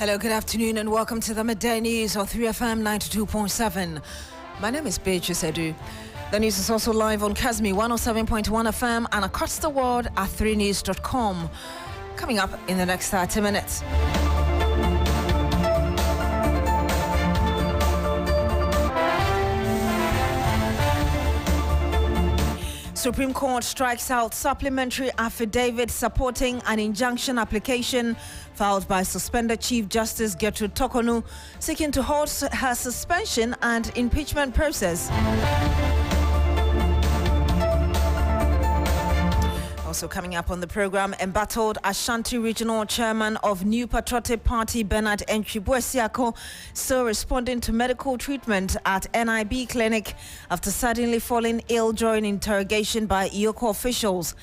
Hello, good afternoon, and welcome to the Midday News on 3FM 92.7. My name is Beatrice Adu. The news is also live on Kasmi 107.1 FM and across the world at 3news.com. Coming up in the next 30 minutes. Supreme Court strikes out supplementary affidavit supporting an injunction application filed by suspended Chief Justice Gertrude Tokonu, seeking to halt her suspension and impeachment process. Also coming up on the program, embattled Ashanti Regional Chairman of New Patriotic Party Bernard Enchibuesiako still responding to medical treatment at NIB clinic after suddenly falling ill during interrogation by Iyoko officials.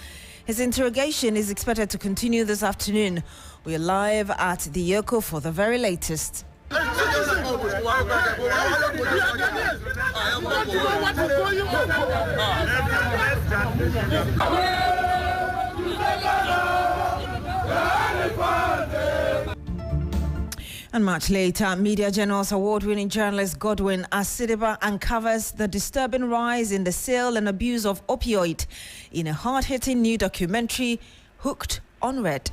His interrogation is expected to continue this afternoon. We're live at the Iyoko for the very latest. And much later, Media Journal's award-winning journalist Godwin Asidiba uncovers the disturbing rise in the sale and abuse of opioid in a hard-hitting new documentary, Hooked on Red.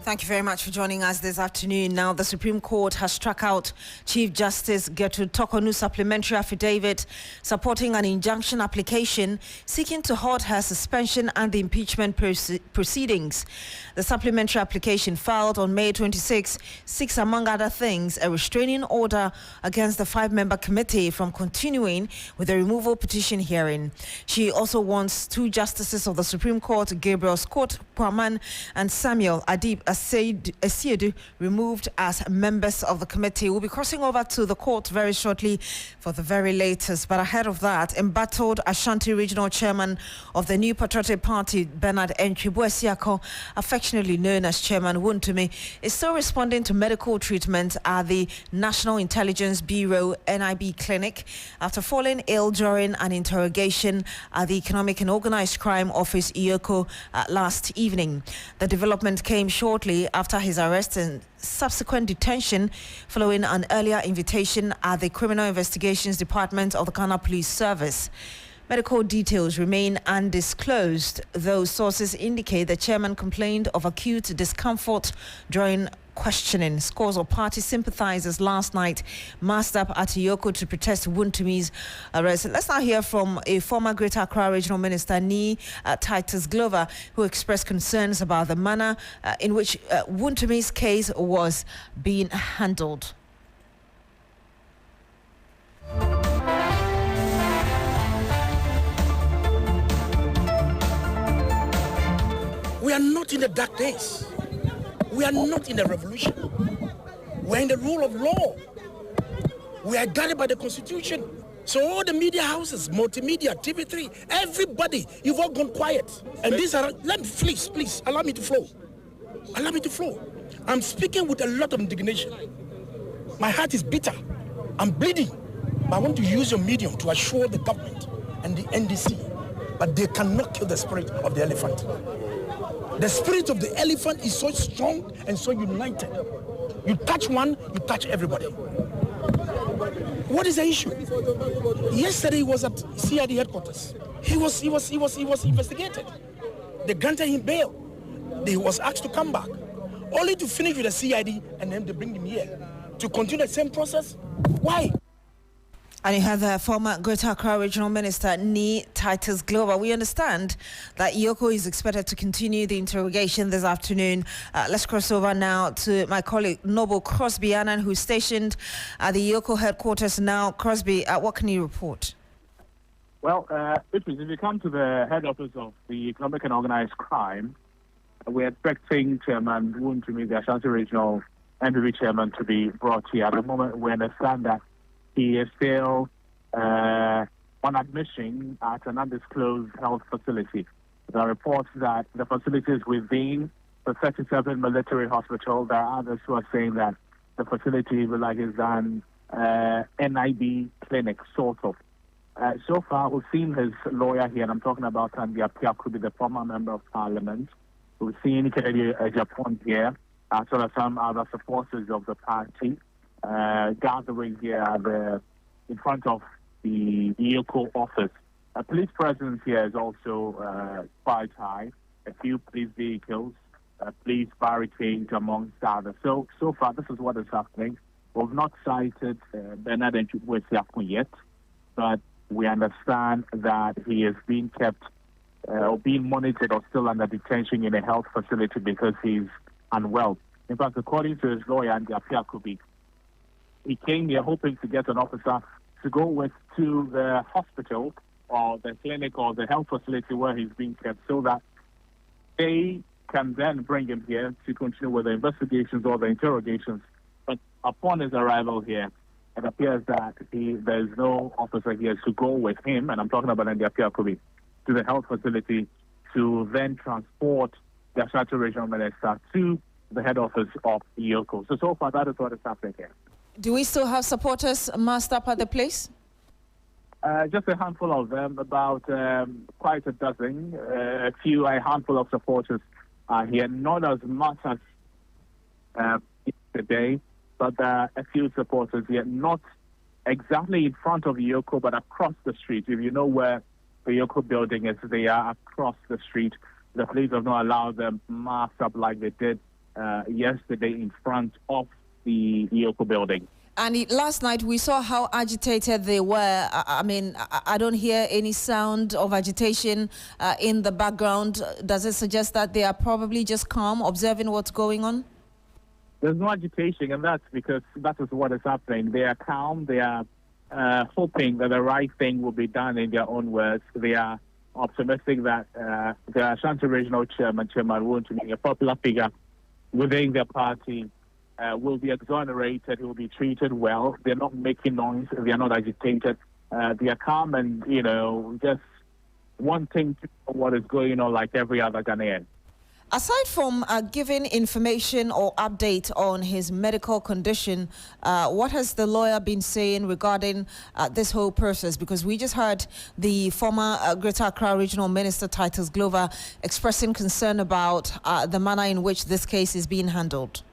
Thank you very much for joining us this afternoon. Now, the Supreme Court has struck out Chief Justice Gertrude Tokonu's supplementary affidavit supporting an injunction application seeking to halt her suspension and the impeachment proceedings. The supplementary application filed on May 26 seeks, among other things, a restraining order against the 5-member committee from continuing with the removal petition hearing. She also wants 2 justices of the Supreme Court, Gabriel Scott Kwaman and Samuel Adib Asiadu, removed as members of the committee. We'll be crossing over to the court very shortly for the very latest. But ahead of that, embattled Ashanti Regional Chairman of the New Patriotic Party, Bernard Enchibuesiako, affectionately known as Chairman Wontumi, is still responding to medical treatment at the National Intelligence Bureau NIB clinic after falling ill during an interrogation at the Economic and Organized Crime Office, Iyoko, last evening. The development came shortly after his arrest and subsequent detention following an earlier invitation at the Criminal Investigations Department of the Ghana Police Service. Medical details remain undisclosed, though sources indicate the chairman complained of acute discomfort during questioning. Scores of party sympathizers last night massed up at Iyoko to protest Wuntumi's arrest. Let's now hear from a former Greater Accra Regional Minister, Ni Titus Glover, who expressed concerns about the manner in which Wuntumi's case was being handled. We are not in the dark days. We are not in a revolution. We are in the rule of law. We are guided by the Constitution. So all the media houses, multimedia, TV3, everybody, you've all gone quiet. And these are, please, allow me to flow. Allow me to flow. I'm speaking with a lot of indignation. My heart is bitter. I'm bleeding. But I want to use your medium to assure the government and the NDC, but they cannot kill the spirit of the elephant. The spirit of the elephant is so strong and so united. You touch one, you touch everybody. What is the issue? Yesterday he was at CID headquarters. He was investigated. They granted him bail. He was asked to come back, only to finish with the CID and then they bring him here to continue the same process. Why? And you have the former Greater Accra Regional Minister, Ni Titus Glover. We understand that Iyoko is expected to continue the interrogation this afternoon. Let's cross over now to my colleague, Noble Crosby Annan, who's stationed at the Iyoko headquarters now. Crosby, what can you report? Well, if you come to the head office of the Economic and Organized Crime, we're expecting Chairman Wontumi, the Ashanti Regional NPP Chairman, to be brought here. At the moment, we understand that he is still on admission at an undisclosed health facility. There are reports that the facility is within the 37 military hospital. There are others who are saying that the facility is an NIB clinic, sort of. So far, we've seen his lawyer here, and I'm talking about Beatrice Adu, the former member of parliament. We've seen Kennedy Japan here, as well as some other supporters of the party gathering here in front of the EOCO office. Police presence here is also quite high. A few police vehicles, police barricades amongst others. So far, this is what is happening. We've not cited Bernard Enchibwe yet, but we understand that he is being kept or being monitored or still under detention in a health facility because he's unwell. In fact, according to his lawyer, Beatrice Adu, he came here hoping to get an officer to go with to the hospital or the clinic or the health facility where he's being kept so that they can then bring him here to continue with the investigations or the interrogations. But upon his arrival here, it appears that there's no officer here to go with him, and I'm talking about Beatrice Adu, to the health facility to then transport the Ashanti Regional Minister to the head office of EOCO. So far, that is what is happening here. Do we still have supporters massed up at the place? Just a handful of them, about quite a dozen. A handful of supporters are here, not as much as today, but a few supporters here, not exactly in front of EOCO, but across the street. If you know where the EOCO building is, they are across the street. The police have not allowed them masked up like they did yesterday in front of the EOCO building. And last night we saw how agitated they were. I mean, I don't hear any sound of agitation in the background. Does it suggest that they are probably just calm, observing what's going on? There's no agitation, and that's because that is what is happening. They are calm. They are hoping that the right thing will be done in their own words. They are optimistic that the Ashanti Regional Chairman Wontumi, a popular figure within their party, will be exonerated. He will be treated well. They're not making noise. They are not agitated. They are calm and, just wanting to know what is going on like every other Ghanaian. Aside from giving information or update on his medical condition, what has the lawyer been saying regarding this whole process? Because we just heard the former Greater Accra Regional Minister, Titus Glover, expressing concern about the manner in which this case is being handled.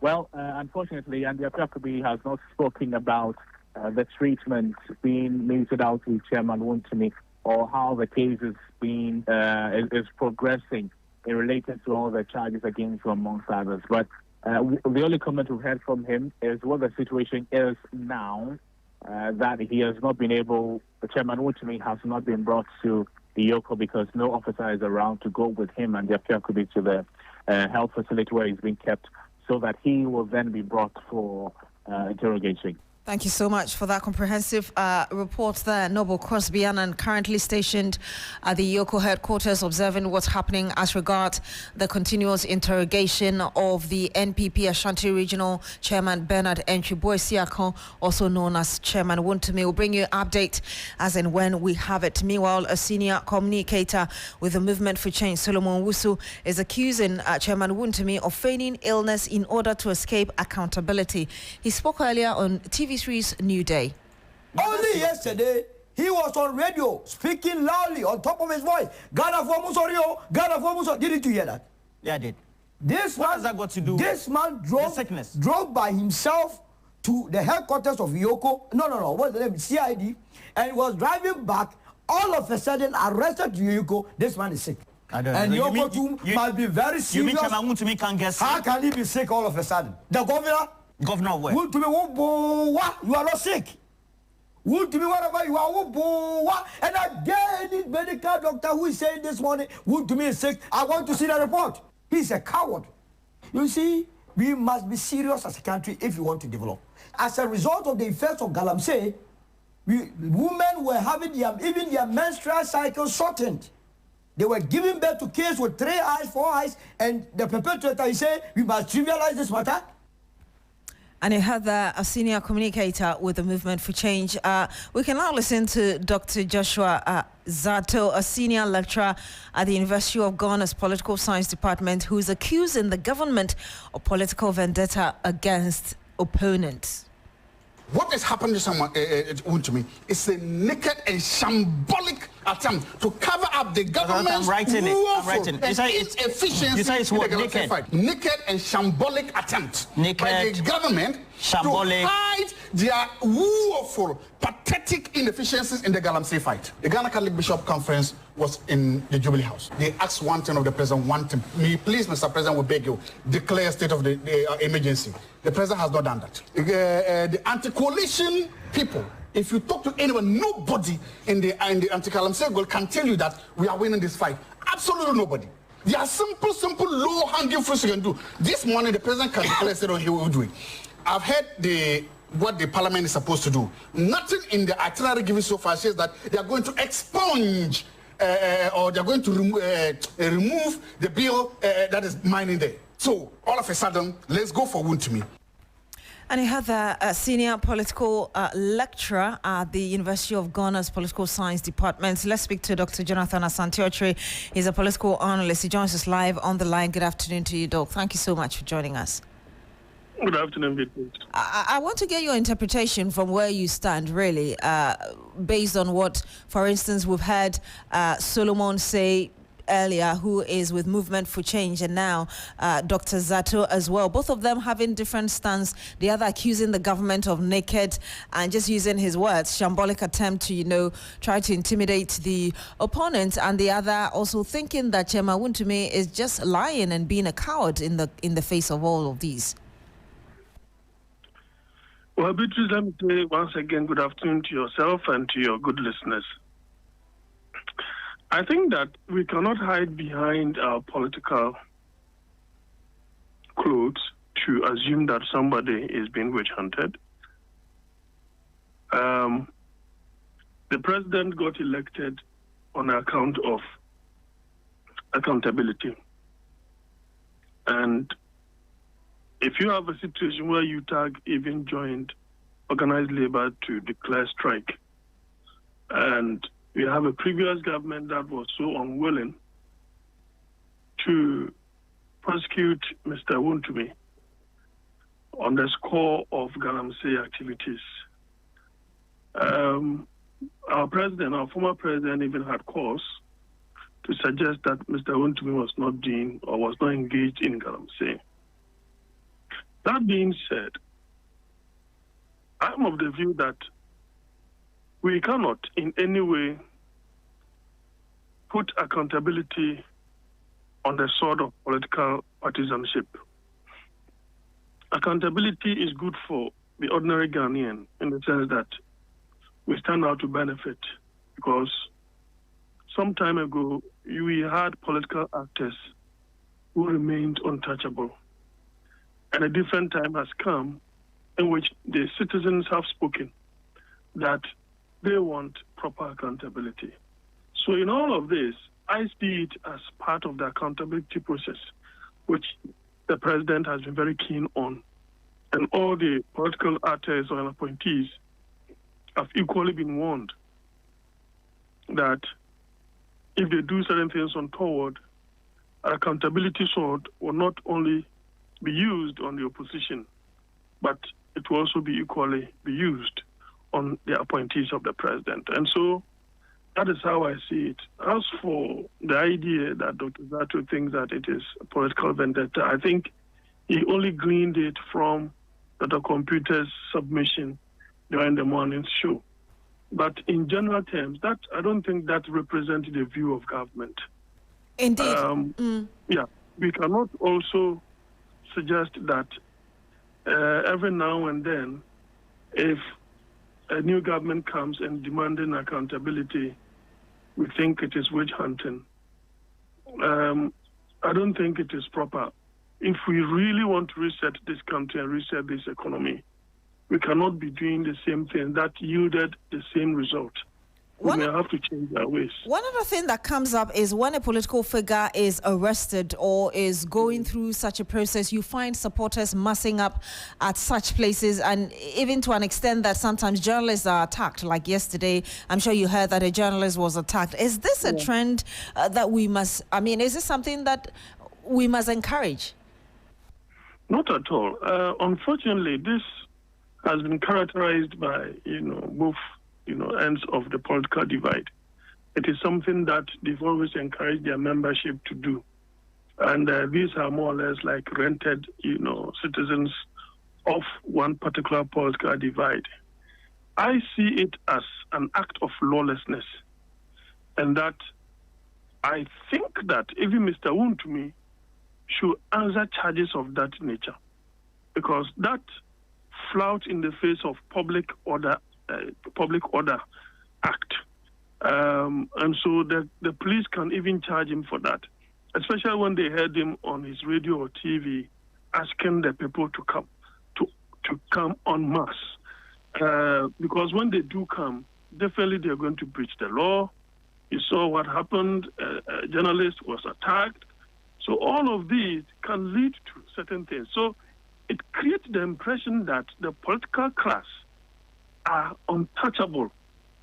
Well, unfortunately, Beatrice Adu has not spoken about the treatment being meted out to Chairman Wontumi or how the case is progressing in relation to all the charges against him, amongst others. But the only comment we've heard from him is what the situation is now, that he has not been able, the Chairman Wontumi has not been brought to the EOCO because no officer is around to go with him and Beatrice Adu to the health facility where he's being kept, so that he will then be brought for interrogation. Thank you so much for that comprehensive report there, Noble Crosby-Annan, currently stationed at the EOCO headquarters, observing what's happening as regards the continuous interrogation of the NPP Ashanti Regional Chairman Bernard Enchibwe, also known as Chairman Wontumi. We'll bring you an update as and when we have it. Meanwhile, a senior communicator with the Movement for Change, Solomon Wusu, is accusing Chairman Wontumi of feigning illness in order to escape accountability. He spoke earlier on TV3's New Day. Only yesterday, he was on radio speaking loudly on top of his voice. Ghana for Musorio, Ghana for Musorio. Didn't you hear that? Yeah, I did. What has that got to do this man drove by himself to the headquarters of EOCO. No. What's the name? CID. And was driving back. All of a sudden, arrested EOCO. This man is sick. And EOCO too must be very serious. You mean Chairman Wontumi can't get sick? How can he be sick all of a sudden? The governor? Governor of where? You are not sick. Wontumi, whatever you are, and again, this medical doctor who is saying this morning, Wontumi is sick. I want to see the report. He's a coward. You see, we must be serious as a country if we want to develop. As a result of the effects of Galamsey, women were having even their menstrual cycle shortened. They were giving birth to kids with 3 eyes, 4 eyes, and the perpetrator is saying we must trivialize this matter. And you heard a senior communicator with the Movement for Change. We can now listen to Dr. Joshua Zato, a senior lecturer at the University of Ghana's Political Science Department, who is accusing the government of political vendetta against opponents. What has happened to someone, to me, is a naked and shambolic attempt to cover up the government's inefficiency in the Galamsey fight. Naked and shambolic attempt by the government to hide their woeful, pathetic inefficiencies in the Galamsey fight. The Ghana Catholic Bishop Conference was in the Jubilee House. They asked one thing of the president, one thing. Please, Mr. President, we beg you, declare a state of the emergency. The president has not done that. The anti-coalition people, if you talk to anyone, nobody in the anti-Galamsey goal can tell you that we are winning this fight. Absolutely nobody. There are simple, low-hanging fruits you can do. This morning, the president can declare a state of he will do it. I've heard what the parliament is supposed to do. Nothing in the itinerary given so far says that they are going to expunge or they are going to remove the bill that is mining there. So, all of a sudden, let's go for Wontumi. And he had a senior political lecturer at the University of Ghana's Political Science Department. Let's speak to Dr. Jonathan Asante-Okyere. He's a political analyst. He joins us live on the line. Good afternoon to you, Doc. Thank you so much for joining us. Good afternoon, Beatrice. I want to get your interpretation from where you stand, really, based on what, for instance, we've heard Solomon say earlier, who is with Movement for Change, and now Dr. Zato as well. Both of them having different stance. The other accusing the government of naked and, just using his words, shambolic attempt to, try to intimidate the opponent, and the other also thinking that Chema Wontumi is just lying and being a coward in the face of all of these. Well, Beatrice, let me say once again, good afternoon to yourself and to your good listeners. I think that we cannot hide behind our political clothes to assume that somebody is being witch hunted. The president got elected on account of accountability. And if you have a situation where UTAG even joined organized labor to declare strike, and we have a previous government that was so unwilling to prosecute Mr. Wontumi on the score of Galamsey activities. Our former president even had cause to suggest that Mr. Wontumi was not doing or was not engaged in Galamsey. That being said, I'm of the view that we cannot in any way put accountability on the sword of political partisanship. Accountability is good for the ordinary Ghanaian in the sense that we stand out to benefit, because some time ago we had political actors who remained untouchable. And a different time has come in which the citizens have spoken that they want proper accountability. So in all of this, I see it as part of the accountability process, which the president has been very keen on. And all the political actors or appointees have equally been warned that if they do certain things untoward, an accountability sword will not only be used on the opposition, but it will also be equally be used on the appointees of the president. And so that is how I see it. As for the idea that Dr. Zato thinks that it is a political vendetta, I think he only gleaned it from Dr. Computer's submission during the morning show. But in general terms, that I don't think that represents the view of government. Indeed. Yeah, we cannot also suggest that every now and then, if a new government comes and demanding accountability, we think it is witch hunting. I don't think it is proper. If we really want to reset this country and reset this economy, we cannot be doing the same thing that yielded the same result. we may have to change our ways. One other thing that comes up is when a political figure is arrested or is going through such a process, you find supporters massing up at such places, and even to an extent that sometimes journalists are attacked. Like yesterday, I'm sure you heard that a journalist was attacked. Is this a trend that we must, is this something that we must encourage? Not at all. Unfortunately, this has been characterized by, both, ends of the political divide. It is something that they've always encouraged their membership to do. And these are more or less like rented, citizens of one particular political divide. I see it as an act of lawlessness. And that I think that even Mr. Wontumi should answer charges of that nature. Because that flout in the face of Public Order Act. And so the police can even charge him for that, especially when they heard him on his radio or TV asking the people to come en masse. Because when they do come, definitely they're going to breach the law. You saw what happened. A journalist was attacked. So all of these can lead to certain things. So it creates the impression that the political class are untouchable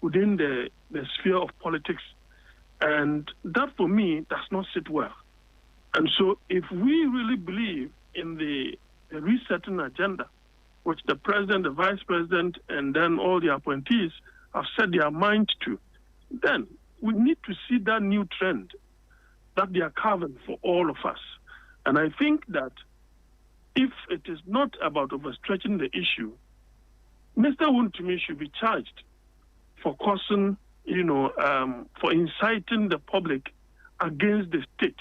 within the sphere of politics. And that, for me, does not sit well. And so if we really believe in the resetting agenda, which the president, the vice president, and then all the appointees have set their mind to, then we need to see that new trend that they are carving for all of us. And I think that if it is not about overstretching the issue, Mr. Wontumi should be charged for causing, for inciting the public against the state,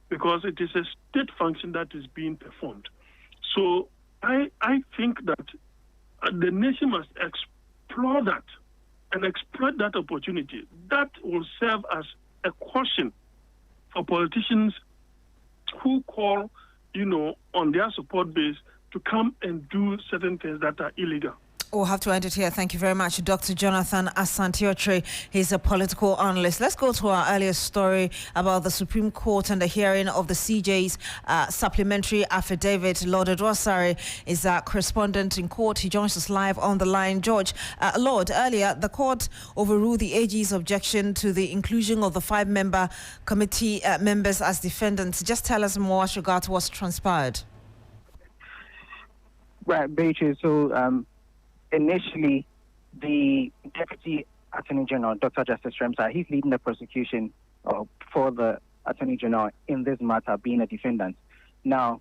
because it is a state function that is being performed. So I think that the nation must explore that and exploit that opportunity. That will serve as a caution for politicians who call, on their support base to come and do certain things that are illegal. We'll have to end it here. Thank you very much, Dr. Jonathan Asantiotre. He's a political analyst. Let's go to our earlier story about the Supreme Court and the hearing of the CJ's supplementary affidavit. Lord Edwasare is our correspondent in court. He joins us live on the line. George, Lord, earlier the court overruled the AG's objection to the inclusion of the 5-member committee members as defendants. Just tell us more as regards to what's transpired. Right, Beatrice. So, initially, the Deputy Attorney General, Dr. Justice Remsa, he's leading the prosecution for the Attorney General in this matter, being a defendant. Now,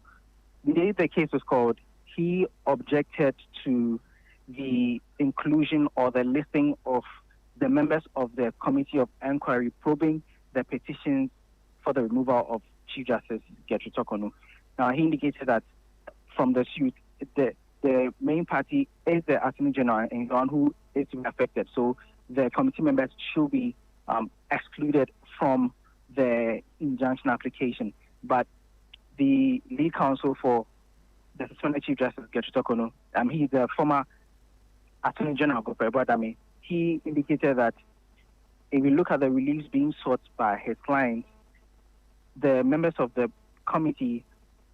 the day the case was called, he objected to the inclusion or the listing of the members of the Committee of Inquiry probing the petitions for the removal of Chief Justice Gertrude Tokonu. Now, he indicated that from the suit, the main party is the Attorney General and the one who is to be affected. So the committee members should be excluded from the injunction application. But the lead counsel for the suspended Chief Justice Gertrude Tokonu, he's the former Attorney General, he indicated that if you look at the reliefs being sought by his clients, the members of the committee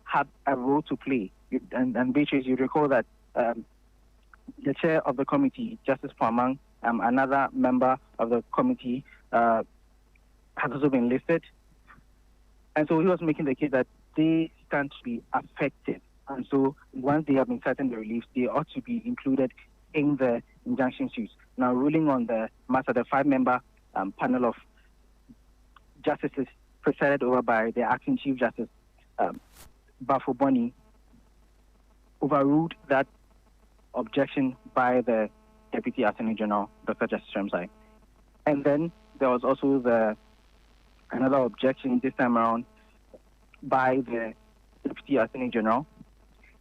had a role to play. And Beatrice, you recall that the chair of the committee, Justice Pamang, another member of the committee, has also been listed. And so he was making the case that they stand to be affected. And so once they have been certain the reliefs, they ought to be included in the injunction suits. Now, ruling on the matter, the 5-member panel of justices presided over by the acting Chief Justice, Bafo Boni, overruled that objection by the Deputy Attorney General, Dr. Justice Remsa. And then there was also another objection this time around by the Deputy Attorney General.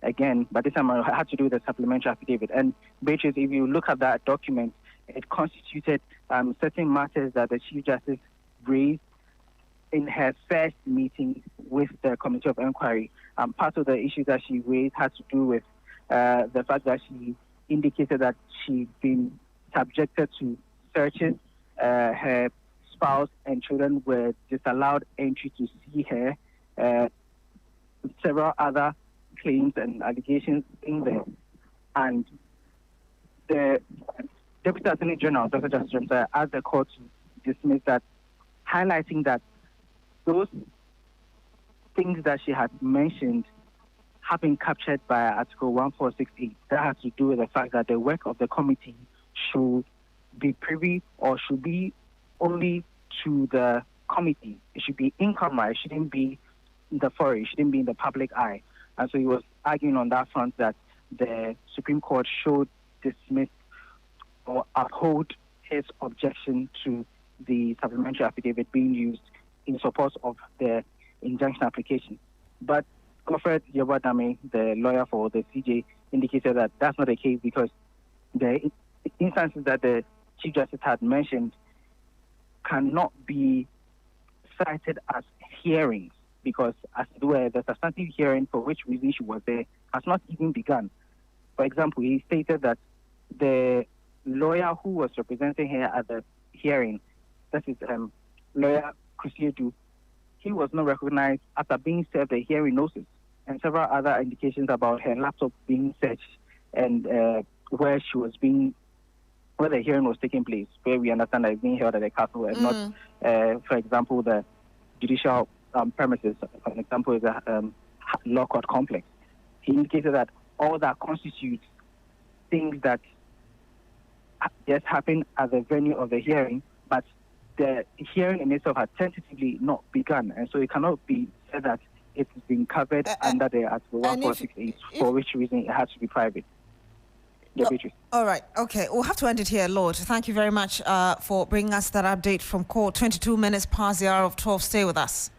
Again, but this time around it had to do with the supplementary affidavit. And Beatrice, if you look at that document, it constituted certain matters that the Chief Justice raised in her first meeting with the Committee of Inquiry. Part of the issues that she raised had to do with the fact that she indicated that she'd been subjected to searches her spouse and children were disallowed entry to see her. Several other claims and allegations in there. And the Deputy Attorney General, Dr. Justice Remsa, asked the court to dismiss that, highlighting that those things that she had mentioned have been captured by Article 1468. That has to do with the fact that the work of the committee should be privy or should be only to the committee. It should be in camera. It shouldn't be in the forum. It shouldn't be in the public eye. And so he was arguing on that front that the Supreme Court should dismiss or uphold his objection to the supplementary affidavit being used in support of the injunction application. But Godfred Yobadame, the lawyer for the CJ, indicated that that's not the case because the instances that the Chief Justice had mentioned cannot be cited as hearings because, as it were, the substantive hearing for which reason she was there has not even begun. For example, he stated that the lawyer who was representing her at the hearing, that is lawyer Beatrice Adu, he was not recognized after being served a hearing notice and several other indications about her laptop being searched and where the hearing was taking place, where we understand that it's being held at the castle and not, for example, the judicial premises. For example, is a law court complex. He indicated that all that constitutes things that just happened at the venue of the hearing, but the hearing in itself had tentatively not begun, and so it cannot be said that it's been covered under the Article 1468, for which reason it has to be private. All right. Okay. We'll have to end it here, Lord. Thank you very much for bringing us that update from court. 22 minutes past the hour of 12. Stay with us.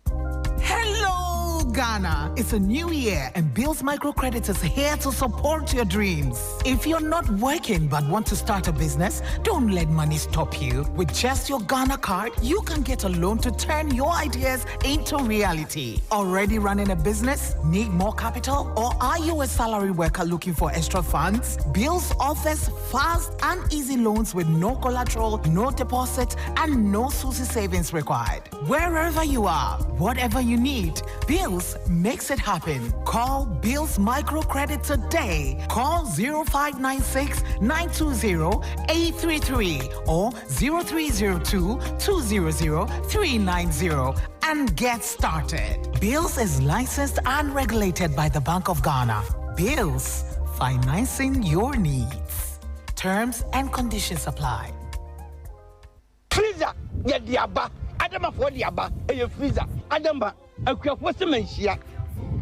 Hello, Ghana. It's a new year and Bill's Microcredit is here to support your dreams. If you're not working but want to start a business, don't let money stop you. With just your Ghana card, you can get a loan to turn your ideas into reality. Already running a business? Need more capital? Or are you a salary worker looking for extra funds? Bills offers fast and easy loans with no collateral, no deposit, and no SUSI savings required. Wherever you are, whatever you need, Bills makes it happen. Call Bills Microcredit today. Call 0596 920 833 or 0302 200 390 and get started. Bills is licensed and regulated by the Bank of Ghana. Bills, financing your needs. Terms and conditions apply. Freezer, yeah, diaba. Adama for diaba. Hey, freezer. Adama, akwa semenhia.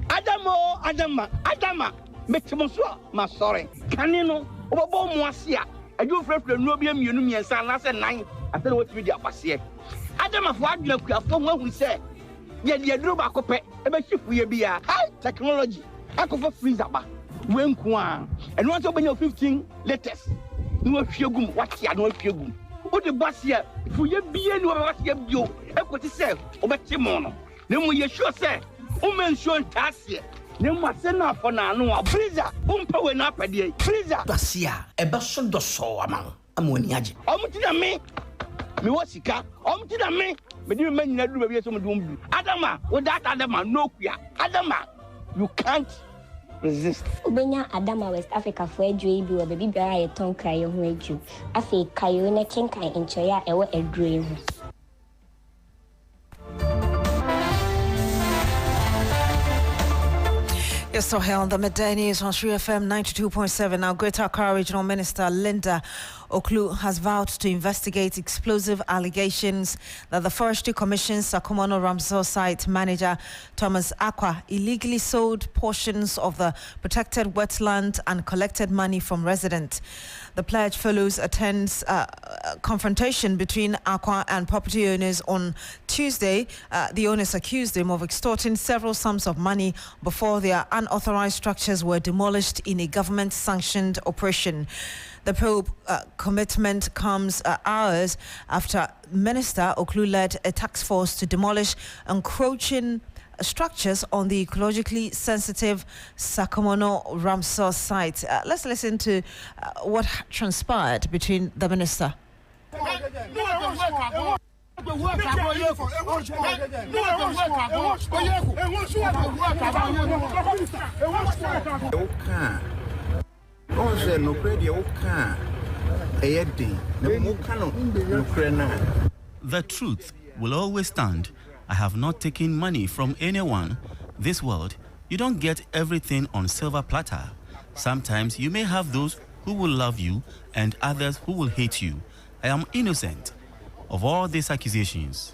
Adama. Metimoso, ma sorry. Kanino, obo mo ase a. Adu frefre no bia mienu miensa na se nan. After what we diabase. Adama for aduna akwa fo ho hu se. Ye de aduro ba kope. E be chifu ye bia. High technology. Akofo freezer ba. Wenku a. Eno anso benya 15 latest. No hwegum wati ado hwegum. O de basia fu ye bia ni o basia bio. Ekoti se obeti mo no. Na mu ye sure se o mention tasie. Nemu asena for na anu a freezer umpa we na apade freezer basia ebe so do so aman amoni age omuti na me wasika omuti na me di me nyina du ba so mdu mdu Adama with that Adama no kuya Adama you can't resist ubenya Adama West Africa for adwe bi o be bibia ye ton kraye ho adwu afi kayo na kenkan enchoya ewo adwe ho. You're still here on the Midday News on Sri FM 92.7. Now, Greater Accra Regional Minister Linda Oklu has vowed to investigate explosive allegations that the Forestry Commission's Sakumono Ramsar site manager Thomas Akwa illegally sold portions of the protected wetland and collected money from residents. The pledge follows a tense confrontation between Akwa and property owners on Tuesday. The owners accused him of extorting several sums of money before their unauthorized structures were demolished in a government-sanctioned operation. The probe commitment comes hours after Minister Oklu led a task force to demolish encroaching structures on the ecologically sensitive Sakomono Ramsar site. Let's listen to what transpired between the minister. The truth will always stand. I have not taken money from anyone. This world, you don't get everything on silver platter. Sometimes you may have those who will love you and others who will hate you. I am innocent of all these accusations.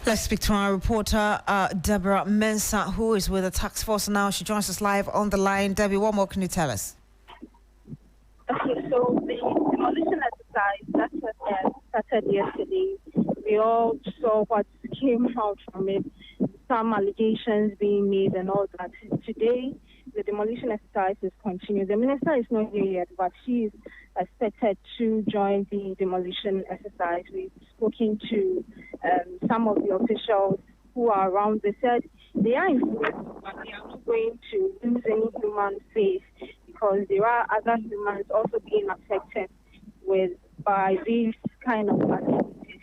Let's speak to our reporter, Deborah Mensah, who is with the task force now. She joins us live on the line. Debbie, what more can you tell us? Okay, so the demolition exercise that started yesterday, we all saw what came out from it, some allegations being made and all that. Today, the demolition exercise is continuing. The minister is not here yet, but she is expected to join the demolition exercise. We've spoken to some of the officials who are around. They said they are influenced, but they are not going to lose any human face because there are other humans also being affected by these kind of activities.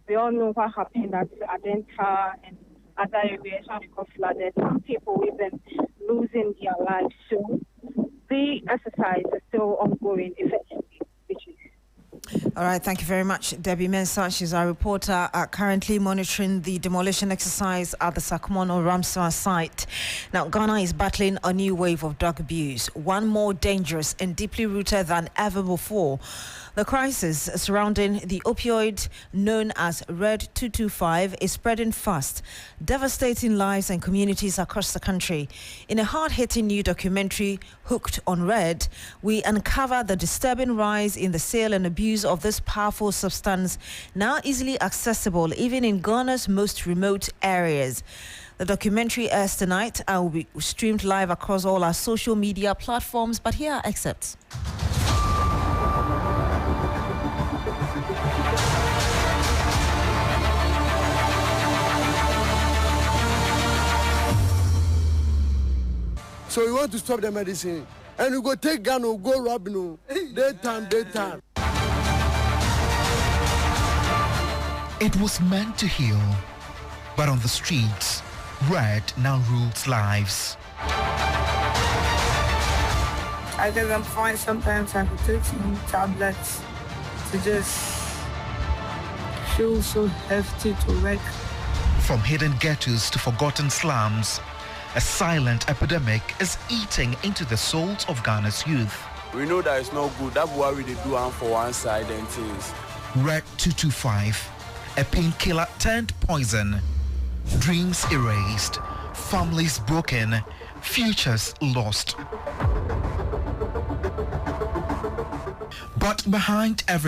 We all know what happened at Adenta and other areas when it got flooded. Some people even losing their lives. So the exercise is still ongoing effectively. All right, thank you very much, Debbie Mensah. She's our reporter currently monitoring the demolition exercise at the Sakomono Ramsar site. Now, Ghana is battling a new wave of drug abuse, one more dangerous and deeply rooted than ever before. The crisis surrounding the opioid known as Red 225 is spreading fast, devastating lives and communities across the country. In a hard-hitting new documentary, Hooked on Red, we uncover the disturbing rise in the sale and abuse of this powerful substance, now easily accessible even in Ghana's most remote areas. The documentary airs tonight and will be streamed live across all our social media platforms, but here are excerpts. So we want to stop the medicine. And we go take gun or go rob no. Daytime. It was meant to heal, but on the streets, red now rules lives. I get them fine. Sometimes I could take some tablets to just feel so hefty to work. From hidden ghettos to forgotten slums, a silent epidemic is eating into the souls of Ghana's youth. We know that it's not good. That's why we do for one side and things. Red 225, a painkiller turned poison. Dreams erased, families broken, futures lost. But behind every